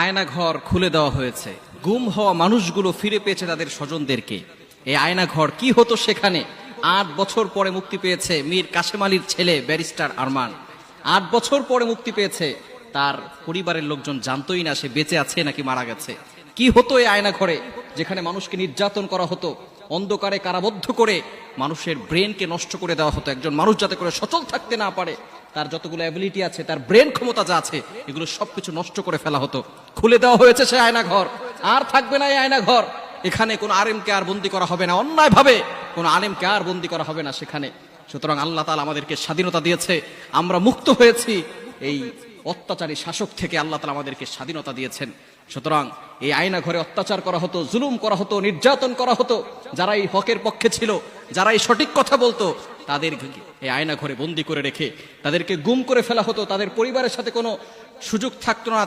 আয়নাঘর খুলে দেওয়া হয়েছে, গুম হওয়া মানুষগুলো ফিরে পেয়েছে তাদের স্বজনদেরকে। এই আয়নাঘর কি হতো সেখানে? ৮ বছর পরে মুক্তি পেয়েছে মীর কাশেম আলীর ছেলে ব্যারিস্টার আরমান। ৮ বছর পরে মুক্তি পেয়েছে, তার পরিবারের লোকজন জানতোই না সে বেঁচে আছে নাকি মারা গেছে। কি হতো এই আয়নাঘরে, যেখানে মানুষকে নির্যাতন করা হতো, অন্ধকারে কারাবদ্ধ করে মানুষের ব্রেনকে নষ্ট করে দেওয়া হতো। একজন মানুষ যাতে করে সচল থাকতে না পারে, তার যতগুলো অ্যাবিলিটি আছে, তার ব্রেন ক্ষমতা যা আছে, এগুলো সবকিছু নষ্ট করে ফেলা হতো। খুলে দেওয়া হয়েছে সে আয়নাঘর, আর থাকবে না এই আয়নাঘর। এখানে কোনো আলেমকে আর বন্দী করা হবে না, অন্যায়ভাবে কোনো আলেমকে আর বন্দী করা হবে না সেখানে। সুতরাং আল্লাহ তাআলা আমাদেরকে স্বাধীনতা দিয়েছে, আমরা মুক্ত হয়েছি এই অত্যাচারী শাসক থেকে। আল্লাহ তাআলা আমাদেরকে স্বাধীনতা দিয়েছেন। সুতরাং এই আয়নাঘরে অত্যাচার করা হতো, জুলুম করা হতো, নির্যাতন করা হতো। যারা এই হকের পক্ষে ছিল, যারা এই সঠিক কথা বলতো, তাদের এই আয়নাঘরে বন্দী করে রেখে তাদেরকে গুম করে ফেলা হতো। তাদের পরিবারের সাথে কোনো সুযোগ থাকতো না।